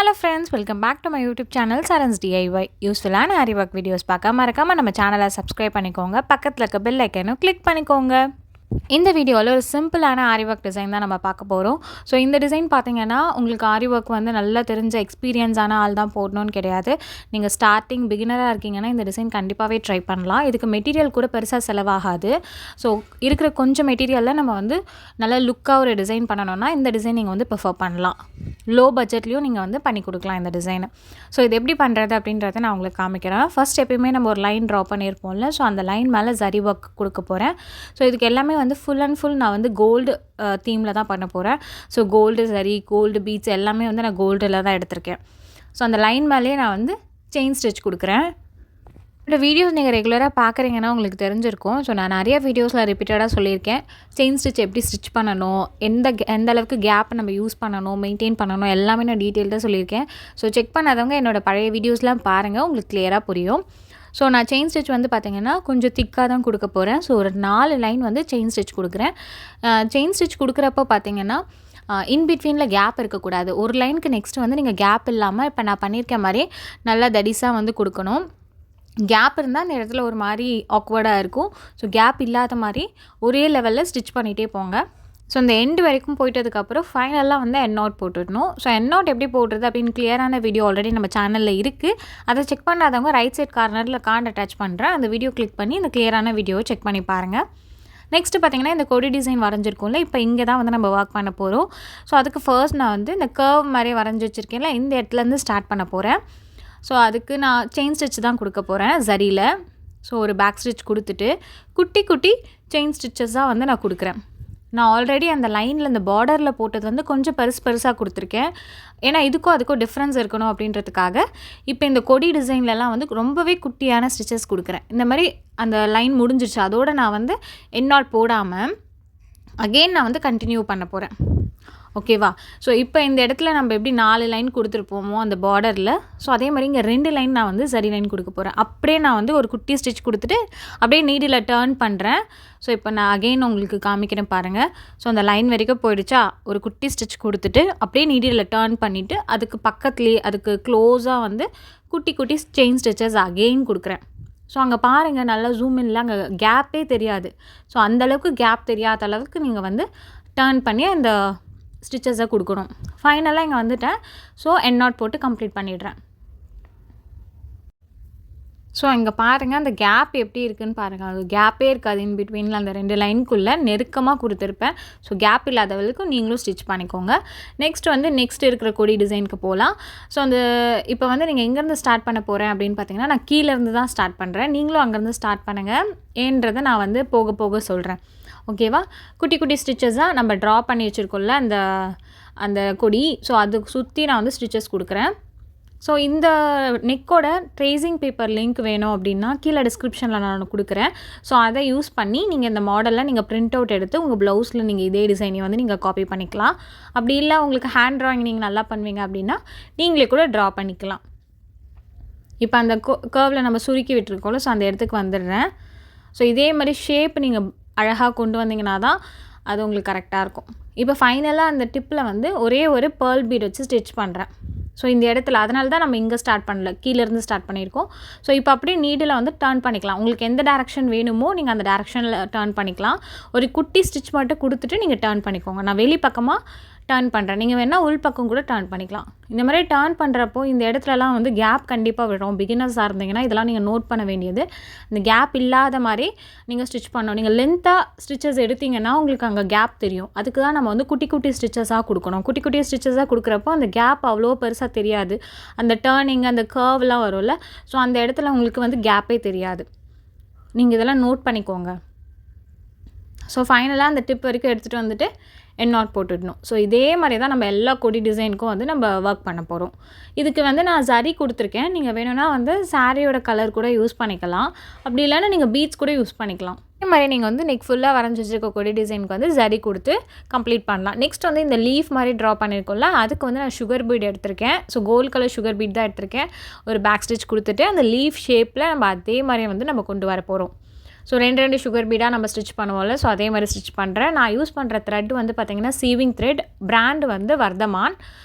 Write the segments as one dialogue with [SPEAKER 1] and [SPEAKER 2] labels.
[SPEAKER 1] Hello friends, welcome back to my YouTube channel Sarans DIY. யூஸ்ஃபுல்லான ஆரி work videos பார்க்க மறக்காம நம்ம சேனலை சப்ஸ்கிரைப் பண்ணிக்கோங்க. பக்கத்தில் இருக்க பெல் ஐக்கனும் கிளிக் பண்ணிக்கோங்க. இந்த வீடியோவில் ஒரு சிம்பிளான ஆரி ஒர்க் டிசைன் தான் நம்ம பார்க்க போகிறோம். ஸோ இந்த டிசைன் பார்த்தீங்கன்னா உங்களுக்கு ஆரி ஒர்க் வந்து நல்லா தெரிஞ்ச எக்ஸ்பீரியன்ஸான ஆள் தான் போடணும்னு கிடையாது. நீங்கள் ஸ்டார்டிங் பிகினராக இருக்கீங்கன்னா இந்த டிசைன் கண்டிப்பாகவே ட்ரை பண்ணலாம். இதுக்கு மெட்டீரியல் கூட பெருசாக செலவாகாது. ஸோ இருக்கிற கொஞ்சம் மெட்டீரியலில் நம்ம வந்து நல்லா லுக்காக ஒரு டிசைன் பண்ணணும்னா இந்த டிசைன் நீங்கள் வந்து ப்ரிஃபர் பண்ணலாம். லோ பட்ஜெட்லேயும் நீங்கள் வந்து பண்ணி கொடுக்கலாம் இந்த டிசைனை. ஸோ இது எப்படி பண்ணுறது அப்படின்றத நான் உங்களுக்கு காமிக்கிறேன். ஃபர்ஸ்ட் எப்பயுமே நம்ம ஒரு லைன் ட்ரா பண்ணியிருப்போம்ல, ஸோ அந்த லைன் மேலே ஜரி ஒர்க் கொடுக்க போகிறேன். ஸோ இதுக்கு எல்லாமே வந்து ஃபுல் அண்ட் ஃபுல் நான் வந்து கோல்டு தீமில் தான் பண்ண போகிறேன். ஸோ கோல்டு சரி, கோல்டு பீட்ஸ் எல்லாமே வந்து நான் கோல்டில் தான் எடுத்திருக்கேன். ஸோ அந்த லைன் மேலேயே நான் வந்து செயின் ஸ்டிச் கொடுக்குறேன். இந்த வீடியோஸ் நீங்கள் ரெகுலராக பார்க்குறீங்கன்னா உங்களுக்கு தெரிஞ்சிருக்கும். ஸோ நான் நிறைய வீடியோஸில் ரிப்பீட்டடாக சொல்லியிருக்கேன். செயின் ஸ்டிச் எப்படி ஸ்டிச் பண்ணணும், எந்த அளவுக்கு கேப் நம்ம யூஸ் பண்ணணும், மெயின்டைன் பண்ணணும், எல்லாமே நான் டீட்டெயில்டாக சொல்லியிருக்கேன். ஸோ செக் பண்ணாதவங்க என்னோடய பழைய வீடியோஸ்லாம் பாருங்கள், உங்களுக்கு கிளியராக புரியும். ஸோ நான் செயின் ஸ்டிச் வந்து பார்த்திங்கன்னா கொஞ்சம் திக்காக தான் கொடுக்க போகிறேன். ஸோ ஒரு 4 லைன் வந்து செயின் ஸ்டிச் கொடுக்குறேன். செயின் ஸ்டிச் கொடுக்குறப்போ பார்த்திங்கன்னா இன்பிட்வீனில் கேப் இருக்கக்கூடாது. ஒரு லைனுக்கு நெக்ஸ்ட்டு வந்து நீங்கள் கேப் இல்லாமல் இப்போ நான் பண்ணியிருக்க மாதிரி நல்லா தடிசாக வந்து கொடுக்கணும். கேப் இருந்தால் அந்த இடத்துல ஒரு மாதிரி ஆக்வர்டாக இருக்கும். ஸோ கேப் இல்லாத மாதிரி ஒரே லெவலில் ஸ்டிச் பண்ணிகிட்டே போங்க. ஸோ இந்த எண்டு வரைக்கும் போயிட்டதுக்கப்புறம் ஃபைனலாக வந்து எண்ட் நோட் போட்டுடணும். ஸோ எண்ட் நோட் எப்படி போடுறது அப்படின்னு கிளியரான வீடியோ ஆல்ரெடி நம்ம சேனலில் இருக்குது. அதை செக் பண்ணாதவங்க ரைட் சைட் கார்னரில் கார்டு அட்டாச் பண்ணுறேன், அந்த வீடியோ கிளிக் பண்ணி இந்த கிளியரான வீடியோவை செக் பண்ணி பாருங்கள். நெக்ஸ்ட்டு பார்த்திங்கன்னா இந்த கொடி டிசைன் வரைஞ்சிருக்கும்ல, இப்போ இங்கே தான் வந்து நம்ம ஒர்க் பண்ண போகிறோம். ஸோ அதுக்கு ஃபர்ஸ்ட் நான் வந்து இந்த கர்வ் மாதிரி வரைஞ்சி வச்சுருக்கேன்ல, இந்த இடத்துலேருந்து ஸ்டார்ட் பண்ண போகிறேன். ஸோ அதுக்கு நான் செயின் ஸ்டிச் தான் கொடுக்க போகிறேன் சரியில். ஸோ ஒரு பேக் ஸ்டிச் கொடுத்துட்டு குட்டி குட்டி செயின் ஸ்டிச்சஸாக வந்து நான் கொடுக்குறேன். நான் ஆல்ரெடி அந்த லைனில் இந்த பார்டரில் போட்டது வந்து கொஞ்சம் பெருசாக கொடுத்துருக்கேன். ஏன்னா இதுக்கும் அதுக்கும் டிஃப்ரென்ஸ் இருக்கணும் அப்படின்றதுக்காக. இப்போ இந்த கொடி டிசைன்லலாம் வந்து ரொம்பவே குட்டியான ஸ்டிச்சஸ் கொடுக்குறேன். இந்த மாதிரி அந்த லைன் முடிஞ்சிருச்சு, அதோடு நான் வந்து எண்ட் நாட் போடாமல் அகெயின் நான் வந்து கண்டினியூ பண்ண போகிறேன். ஓகேவா? ஸோ இப்போ இந்த இடத்துல நம்ம எப்படி 4 லைன் கொடுத்துருப்போமோ அந்த பார்டரில், ஸோ அதே மாதிரி இங்கே 2 லைன் நான் வந்து சரி லைன் கொடுக்க போகிறேன். அப்படியே நான் வந்து ஒரு குட்டி ஸ்டிச் கொடுத்துட்டு அப்படியே நீடில் டர்ன் பண்ணுறேன். ஸோ இப்போ நான் அகெயின் உங்களுக்கு காமிக்கிறேன் பாருங்கள். ஸோ அந்த லைன் வரைக்கும் போயிடுச்சா, ஒரு குட்டி ஸ்டிச் கொடுத்துட்டு அப்படியே நீடில் டர்ன் பண்ணிவிட்டு அதுக்கு பக்கத்துலேயே அதுக்கு க்ளோஸாக வந்து குட்டி குட்டி செயின் ஸ்டிச்சஸ் அகெயின் கொடுக்குறேன். ஸோ அங்கே பாருங்கள், நல்லா ஜூம் இல்லை, அங்கே கேப்பே தெரியாது. ஸோ அந்தளவுக்கு கேப் தெரியாத அளவுக்கு நீங்கள் வந்து டர்ன் பண்ணி அந்த ஸ்டிச்சஸை கொடுக்கணும். ஃபைனலாக இங்கே வந்துட்டேன். ஸோ எண்ட் நாட் போட்டு கம்ப்ளீட் பண்ணிடுறேன். ஸோ இங்கே பாருங்கள் அந்த கேப் எப்படி இருக்குதுன்னு பாருங்கள். அது கேப்பே இருக்காது. இன் பிட்வீனில் அந்த 2 லைனுக்குள்ளே நெருக்கமாக கொடுத்துருப்பேன். ஸோ கேப் இல்லாதவளுக்கும் நீங்களும் ஸ்டிச் பண்ணிக்கோங்க. நெக்ஸ்ட் இருக்கிற கொடி டிசைனுக்கு போகலாம். ஸோ அந்த இப்போ வந்து நீங்கள் எங்கேருந்து ஸ்டார்ட் பண்ண போகிறேன் அப்படின்னு பார்த்தீங்கன்னா, நான் கீழேருந்து தான் ஸ்டார்ட் பண்ணுறேன். நீங்களும் அங்கேருந்து ஸ்டார்ட் பண்ணுங்கள். ஏன்றதை நான் வந்து போக போக சொல்கிறேன். ஓகேவா? குட்டி குட்டி ஸ்டிச்சஸாக நம்ம ட்ரா பண்ணி வச்சுருக்கோம்ல அந்த கொடி, ஸோ அதுக்கு சுற்றி நான் வந்து ஸ்டிச்சஸ் கொடுக்குறேன். ஸோ இந்த நெக்கோட ட்ரேசிங் பேப்பர் லிங்க் வேணும் அப்படின்னா கீழே டிஸ்கிரிப்ஷனில் நான் கொடுக்குறேன். ஸோ அதை யூஸ் பண்ணி நீங்கள் இந்த மாடலில் நீங்கள் பிரிண்ட் அவுட் எடுத்து உங்கள் ப்ளவுஸில் நீங்கள் இதே டிசைனை வந்து நீங்கள் காப்பி பண்ணிக்கலாம். அப்படி இல்லை உங்களுக்கு ஹேண்ட் ட்ராயிங் நீங்கள் நல்லா பண்ணுவீங்க அப்படின்னா நீங்களே கூட ட்ரா பண்ணிக்கலாம். இப்போ அந்த கர்வில் நம்ம சுருக்கி விட்டுருக்கோம்ல, ஸோ அந்த இடத்துக்கு வந்துடுறேன். ஸோ இதே மாதிரி ஷேப் நீங்கள் அழகாக கொண்டு வந்தீங்கன்னா தான் அது உங்களுக்கு கரெக்டாக இருக்கும். இப்போ ஃபைனலாக அந்த டிப்பில் வந்து ஒரே ஒரு பேர்ல் பீட் வச்சு ஸ்டிச் பண்ணுறேன். ஸோ இந்த இடத்துல அதனால தான் நம்ம இங்கே ஸ்டார்ட் பண்ணல, கீழேருந்து ஸ்டார்ட் பண்ணியிருக்கோம். ஸோ இப்போ அப்படியே நீடில் வந்து டர்ன் பண்ணிக்கலாம். உங்களுக்கு எந்த டேரெக்ஷன் வேணுமோ நீங்கள் அந்த டேரெக்ஷனில் டர்ன் பண்ணிக்கலாம். ஒரு குட்டி ஸ்டிச் மட்டும் கொடுத்துட்டு நீங்கள் டர்ன் பண்ணிக்கோங்க. நான் வெளி பக்கமாக டர்ன் பண்ணுறேன். நீங்கள் வேணால் உள் பக்கம் கூட டர்ன் பண்ணிக்கலாம். இந்த மாதிரி டர்ன் பண்ணுறப்போ இந்த இடத்துலலாம் வந்து கேப் கண்டிப்பாக விடும். பிகினர்ஸாக இருந்தீங்கன்னா இதெல்லாம் நீங்கள் நோட் பண்ண வேண்டியது. இந்த கேப் இல்லாத மாதிரி நீங்கள் ஸ்டிச் பண்ணணும். நீங்கள் லென்த்தாக ஸ்டிச்சஸ் எடுத்திங்கன்னா உங்களுக்கு அங்கே கேப் தெரியும். அதுக்கு தான் நம்ம வந்து குட்டி குட்டி ஸ்டிச்சஸாக கொடுக்கணும். குட்டி குட்டி ஸ்டிச்சஸாக கொடுக்குறப்போ அந்த கேப் அவ்வளோ பெருசாக தெரியாது. அந்த டர்னிங் அந்த கர்வ்லாம் வரும்ல, ஸோ அந்த இடத்துல உங்களுக்கு வந்து கேப்பே தெரியாது. நீங்கள் இதெல்லாம் நோட் பண்ணிக்கோங்க. ஸோ ஃபைனலாக அந்த டிப் வரைக்கும் எடுத்துகிட்டு வந்துட்டு எண்ட் நாட் போட்டுடணும். ஸோ இதே மாதிரி தான் நம்ம எல்லா கொடி டிசைனுக்கும் வந்து நம்ம ஒர்க் பண்ண போகிறோம். இதுக்கு வந்து நான் சரி கொடுத்துருக்கேன். நீங்கள் வேணும்னா வந்து சாரியோட கலர் கூட யூஸ் பண்ணிக்கலாம். அப்படி இல்லைன்னா நீங்கள் பீட்ஸ் கூட யூஸ் பண்ணிக்கலாம். இதே மாதிரி நீங்கள் வந்து நெக் ஃபுல்லாக வரைஞ்சி வச்சுருக்க கொடி டிசைனுக்கு வந்து சரி கொடுத்து கம்ப்ளீட் பண்ணலாம். நெக்ஸ்ட் வந்து இந்த லீஃப் மாதிரி ட்ரா பண்ணியிருக்கோம்ல, அதுக்கு வந்து நான் சுகர் பீட் எடுத்திருக்கேன். So gold colour sugar bead தான் எடுத்திருக்கேன். ஒரு பேக் ஸ்டிச் கொடுத்துட்டு அந்த லீஃப் ஷேப்பில் நம்ம அதே மாதிரி வந்து நம்ம கொண்டு வர போகிறோம். ஸோ 2 சுகர் பீடாக நம்ம ஸ்டிச் பண்ணுவோம்ல, ஸோ அதே மாதிரி ஸ்டிச் பண்ணுறேன். நான் யூஸ் பண்ணுற த்ரெட் வந்து பார்த்திங்கன்னா சீவிங் த்ரெட், பிராண்டு வந்து வர்தமான்.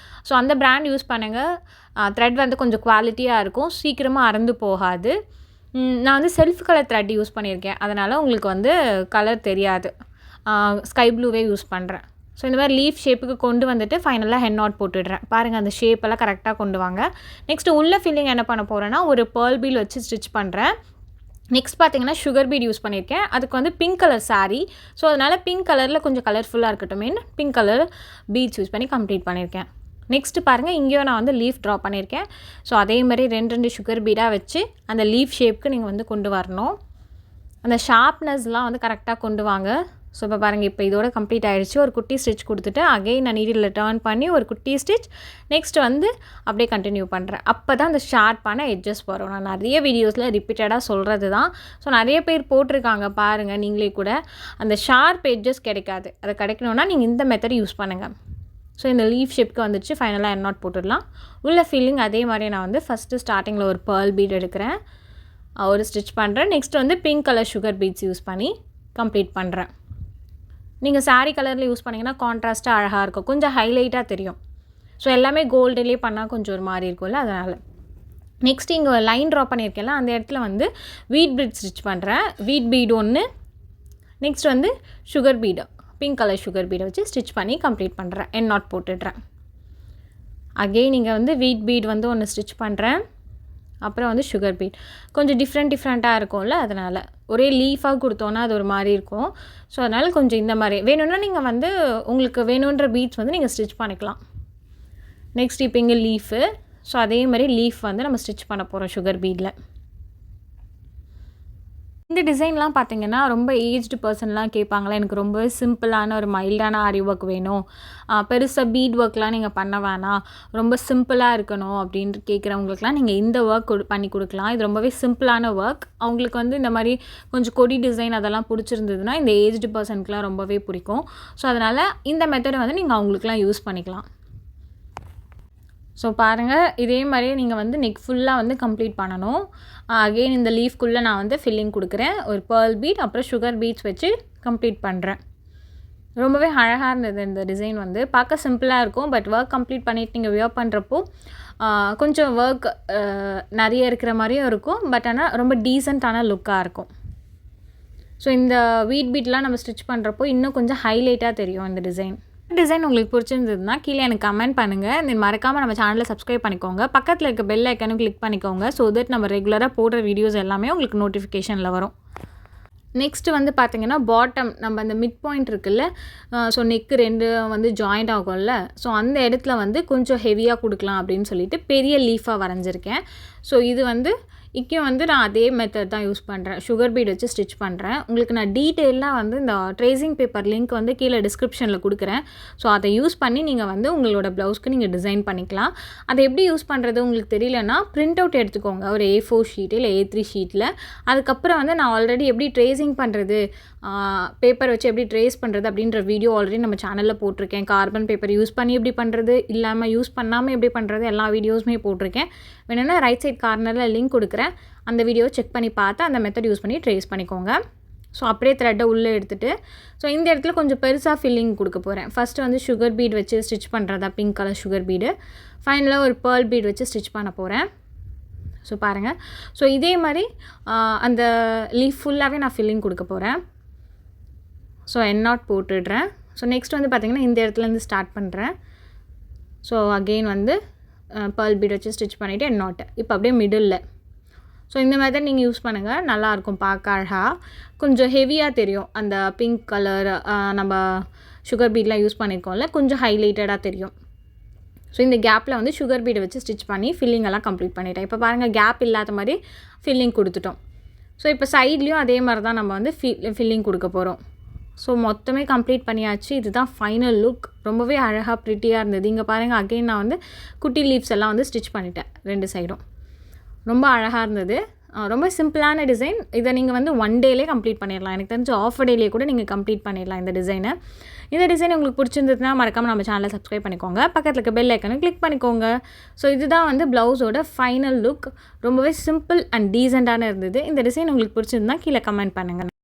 [SPEAKER 1] ஸோ அந்த பிராண்ட் யூஸ் பண்ணுங்கள். த்ரெட் வந்து கொஞ்சம் குவாலிட்டியாக இருக்கும், சீக்கிரமாக அறுந்து போகாது. நான் வந்து செல்ஃப் கலர் த்ரெட் யூஸ் பண்ணியிருக்கேன், அதனால் உங்களுக்கு வந்து கலர் தெரியாது. ஸ்கை ப்ளூவே யூஸ் பண்ணுறேன். ஸோ இந்த மாதிரி லீஃப் ஷேப்புக்கு கொண்டு வந்துட்டு ஃபைனலாக ஹெட் நாட் போட்டுடுறேன். பாருங்கள் அந்த ஷேப்பெல்லாம் கரெக்டாக கொண்டு வாங்க. நெக்ஸ்ட்டு உள்ள ஃபில்லிங் என்ன பண்ண போகிறேன்னா ஒரு பேர்ல் பீல் வச்சு ஸ்டிச் பண்ணுறேன். நெக்ஸ்ட் பார்த்தீங்கன்னா சுகர் பீட் யூஸ் பண்ணியிருக்கேன். அதுக்கு வந்து பிங்க் கலர் சாரீ, ஸோ அதனால் பிங்க் கலரில் கொஞ்சம் கலர்ஃபுல்லாக இருக்கட்டுமேன்னு பிங்க் கலர் பீட்ஸ் யூஸ் பண்ணி கம்ப்ளீட் பண்ணியிருக்கேன். நெக்ஸ்ட்டு பாருங்கள், இங்கேயும் நான் வந்து லீஃப் ட்ரா பண்ணியிருக்கேன். ஸோ அதே மாதிரி 2 சுகர் பீடாக வச்சு அந்த லீஃப் ஷேப்புக்கு நீங்கள் வந்து கொண்டு வரணும். அந்த ஷார்ப்னஸ்லாம் வந்து கரெக்டாக கொண்டு வாங்க. ஸோ இப்போ பாருங்கள், இப்போ இதோட கம்ப்ளீட் ஆகிடுச்சு. ஒரு குட்டி ஸ்டிச் கொடுத்துட்டு அகெயின் நான் நீடில் டர்ன் பண்ணி ஒரு குட்டி ஸ்டிச், நெக்ஸ்ட் வந்து அப்படியே கண்டினியூ பண்ணுறேன். அப்போ தான் அந்த ஷார்ப்பான எட்ஜஸ் வரும். நான் நிறைய வீடியோஸில் ரிப்பீட்டடாக சொல்கிறது தான். ஸோ நிறைய பேர் போட்டிருக்காங்க பாருங்கள், நீங்களே கூட அந்த ஷார்ப் எட்ஜஸ் கிடைக்காது. அதை கிடைக்கணுன்னா நீங்கள் இந்த மெத்தட் யூஸ் பண்ணுங்கள். ஸோ இந்த லீஃப் ஷேப்க்கு வந்துச்சு. ஃபைனலாக என் நாட் போட்டுடலாம். உள்ள ஃபீலிங் அதே மாதிரி நான் வந்து ஃபஸ்ட்டு ஸ்டார்டிங்கில் ஒரு பேர்ல் பீட் எடுக்கிறேன், ஒரு ஸ்டிச் பண்ணுறேன். நெக்ஸ்ட் வந்து pink colour sugar beads use பண்ணி கம்ப்ளீட் பண்ணுறேன். நீங்கள் சாரீ கலரில் யூஸ் பண்ணிங்கன்னா கான்ட்ராஸ்ட்டாக அழகாக இருக்கும், கொஞ்சம் ஹைலைட்டாக தெரியும். ஸோ எல்லாமே கோல்டுலேயே பண்ணால் கொஞ்சம் ஒரு மாதிரி இருக்கும்ல, அதனால். நெக்ஸ்ட் இங்கே ஒரு லைன் ட்ரா பண்ணியிருக்கேன்ல, அந்த இடத்துல வந்து வீட் பீட் ஸ்டிச் பண்ணுறேன். வீட் பீட் ஒன்று, நெக்ஸ்ட் வந்து sugar bead, pink colour sugar பீடை வச்சு ஸ்டிச் பண்ணி கம்ப்ளீட் பண்ணுறேன். என் நாட் போட்டுடுறேன். அகெயின் இங்கே வந்து வீட் பீட் வந்து ஒன்று ஸ்டிச் பண்ணுறேன். அப்புறம் வந்து சுகர் பீட் கொஞ்சம் டிஃப்ரெண்ட்டாக இருக்கும்ல, அதனால் ஒரே லீஃபாக கொடுத்தோன்னா அது ஒரு மாதிரி இருக்கும். ஸோ அதனால் கொஞ்சம் இந்த மாதிரி வேணும்னா நீங்கள் வந்து உங்களுக்கு வேணுன்ற பீட்ஸ் வந்து நீங்கள் ஸ்டிச் பண்ணிக்கலாம். நெக்ஸ்ட் இப்போ இங்கே லீஃபு, ஸோ அதே மாதிரி லீஃப் வந்து நம்ம ஸ்டிச் பண்ண போகிறோம் சுகர் பீடில். இந்த டிசைன்லாம் பார்த்திங்கன்னா ரொம்ப ஏஜ்டு பர்சன்லாம் கேட்பாங்களா, எனக்கு ரொம்ப சிம்பிளான ஒரு மைல்டான ஆரி ஒர்க் வேணும், பெருசாக பீட் ஒர்க்லாம் நீங்கள் பண்ண வேணாம், ரொம்ப சிம்பிளாக இருக்கணும் அப்படின்ட்டு கேட்குறவங்களுக்குலாம் நீங்கள் இந்த ஒர்க் பண்ணி கொடுக்கலாம். இது ரொம்பவே சிம்பிளான ஒர்க். அவங்களுக்கு வந்து இந்த மாதிரி கொஞ்சம் கொடி டிசைன் அதெல்லாம் பிடிச்சிருந்ததுன்னா இந்த ஏஜ்டு பர்சனுக்குலாம் ரொம்பவே பிடிக்கும். ஸோ அதனால் இந்த மெத்தடை வந்து நீங்கள் அவங்களுக்குலாம் யூஸ் பண்ணிக்கலாம். ஸோ பாருங்கள், இதே மாதிரியே நீங்கள் வந்து நெக் ஃபுல்லாக வந்து கம்ப்ளீட் பண்ணணும். அகெயின் இந்த லீஃப்குள்ளே நான் வந்து ஃபில்லிங் கொடுக்குறேன். ஒரு பேர்ல் பீட் அப்புறம் சுகர் பீட்ஸ் வச்சு கம்ப்ளீட் பண்ணுறேன். ரொம்பவே அழகாக இருந்தது இந்த டிசைன். வந்து பார்க்க சிம்பிளாக இருக்கும், பட் ஒர்க் கம்ப்ளீட் பண்ணிவிட்டு நீங்கள் வியர் பண்ணுறப்போ கொஞ்சம் ஒர்க் நிறைய இருக்கிற மாதிரியும் இருக்கும், பட் ஆனால் ரொம்ப டீசெண்டான லுக்காக இருக்கும். ஸோ இந்த வீட் பீட்லாம் நம்ம ஸ்டிச் பண்ணுறப்போ இன்னும் கொஞ்சம் ஹைலைட்டாக தெரியும் இந்த டிசைன் உங்களுக்கு பிடிச்சிருந்ததுன்னா கீழே எனக்கு கமெண்ட் பண்ணுங்கள். நீங்கள் மறக்காமல் நம்ம சேனலை சப்ஸ்கிரைப் பண்ணிக்கோங்க. பக்கத்தில் இருக்க பெல் ஐக்கனும் கிளிக் பண்ணிக்கோங்க. ஸோ தட் நம்ம ரெகுலராக போடுற வீடியோஸ் எல்லாமே உங்களுக்கு நோட்டிஃபிகேஷனில் வரும். நெக்ஸ்ட்டு வந்து பார்த்திங்கன்னா பாட்டம் நம்ம அந்த மிட் பாயிண்ட் இருக்குல்ல, ஸோ நெக்கு 2 வந்து ஜாயிண்ட் ஆகும்ல, ஸோ அந்த இடத்துல வந்து கொஞ்சம் ஹெவியாக கொடுக்கலாம் அப்படின்னு சொல்லிட்டு பெரிய லீஃபாக வரைஞ்சிருக்கேன். ஸோ இது வந்து இங்கேயும் வந்து நான் அதே மெத்தட் தான் யூஸ் பண்ணுறேன். சுகர் பீட் வச்சு ஸ்டிச் பண்ணுறேன். உங்களுக்கு நான் டீட்டெயிலாக வந்து இந்த ட்ரேசிங் பேப்பர் லிங்க் வந்து கீழே டிஸ்கிரிப்ஷனில் கொடுக்குறேன். ஸோ அதை யூஸ் பண்ணி நீங்கள் வந்து உங்களோட ப்ளவுஸ்க்கு நீங்கள் டிசைன் பண்ணிக்கலாம். அதை எப்படி யூஸ் பண்ணுறது உங்களுக்கு தெரியலன்னா பிரிண்ட் அவுட் எடுத்துக்கோங்க, ஒரு A4 ஷீட்டு இல்லை A3 ஷீட்டில். அதுக்கப்புறம் வந்து நான் ஆல்ரெடி எப்படி ட்ரேசிங் பண்ணுறது, பேப்பர் வச்சு எப்படி ட்ரேஸ் பண்ணுறது அப்படின்ற வீடியோ ஆல்ரெடி நம்ம சேனலில் போட்டிருக்கேன். கார்பன் பேப்பர் யூஸ் பண்ணி எப்படி பண்ணுறது, இல்லாமல் யூஸ் பண்ணாமல் எப்படி பண்ணுறது, எல்லா வீடியோஸுமே போட்டிருக்கேன். வேணும்னா ரைட் சைட் கார்னரில் லிங்க் கொடுக்குறேன், அந்த வீடியோவை செக் பண்ணி பார்த்து அந்த மெத்தட் யூஸ் பண்ணி ட்ரேஸ் பண்ணிக்கோங்க. ஸோ அப்படியே த்ரெட்டை உள்ளே எடுத்துகிட்டு, ஸோ இந்த இடத்துல கொஞ்சம் பெருசாக ஃபில்லிங் கொடுக்க போகிறேன். ஃபஸ்ட்டு வந்து சுகர் பீட் வச்சு ஸ்டிச் பண்ணுறதா, பிங்க் கலர் சுகர் பீடு. ஃபைனலாக ஒரு பேர்ல் பீட் வச்சு ஸ்டிச் பண்ண போகிறேன். ஸோ பாருங்கள், ஸோ இதே மாதிரி அந்த லீஃப் ஃபுல்லாகவே நான் ஃபில்லிங் கொடுக்க போகிறேன். ஸோ என் நாட் போட்டுடுறேன். ஸோ நெக்ஸ்ட் வந்து பார்த்திங்கன்னா இந்த இடத்துலேருந்து ஸ்டார்ட் பண்ணுறேன். ஸோ அகெயின் வந்து பேர்ல் பீட் வச்சு ஸ்டிச் பண்ணிவிட்டு என் நாட் இப்போ அப்படியே மிடில். ஸோ இந்த மெத்தட் நீங்கள் யூஸ் பண்ணுங்கள், நல்லாயிருக்கும், பார்க்க அழகாக கொஞ்சம் ஹெவியாக தெரியும். அந்த பிங்க் கலர் நம்ம சுகர் பீட்லாம் யூஸ் பண்ணியிருக்கோம்ல, கொஞ்சம் ஹைலைட்டடாக தெரியும். ஸோ இந்த கேப்பில் வந்து சுகர் பீடை வச்சு ஸ்டிச் பண்ணி ஃபில்லிங்கெல்லாம் கம்ப்ளீட் பண்ணிட்டேன். இப்போ பாருங்கள், கேப் இல்லாத மாதிரி ஃபில்லிங் கொடுத்துட்டோம். ஸோ இப்போ சைட்லேயும் அதே மாதிரி தான் நம்ம வந்து ஃபில்லிங் கொடுக்க போகிறோம். ஸோ மொத்தமே கம்ப்ளீட் பண்ணியாச்சு. இதுதான் ஃபைனல் லுக். ரொம்பவே அழகாக ப்ரிட்டியாக இருந்தது. இங்கே பாருங்கள், அகெயின் நான் வந்து குட்டி லீவ்ஸ் எல்லாம் வந்து ஸ்டிச் பண்ணிட்டேன் 2 சைடும். ரொம்ப அழகாக இருந்தது. ரொம்ப சிம்பிளான டிசைன். இதை நீங்கள் வந்து 1 டேலே கம்ப்ளீட் பண்ணிடலாம். எனக்கு தெரிஞ்சு ஆஃப் டேலேயே கூட நீங்கள் கம்ப்ளீட் பண்ணிடலாம் இந்த டிசைனை. இந்த டிசைன் உங்களுக்கு பிடிச்சிருந்ததுன்னா மறக்காமல் நம்ம சேனலை சப்ஸ்கிரைப் பண்ணிக்கோங்க. பக்கத்தில் இருக்க பெல் ஐக்கனை கிளிக் பண்ணிக்கோங்க. ஸோ இதுதான் வந்து ப்ளவுஸோட ஃபைனல் லுக். ரொம்பவே சிம்பிள் அண்ட் டீசெண்டான இருந்தது. இந்த டிசைன் உங்களுக்கு பிடிச்சிருந்தா கீழே கமெண்ட் பண்ணுங்கள்.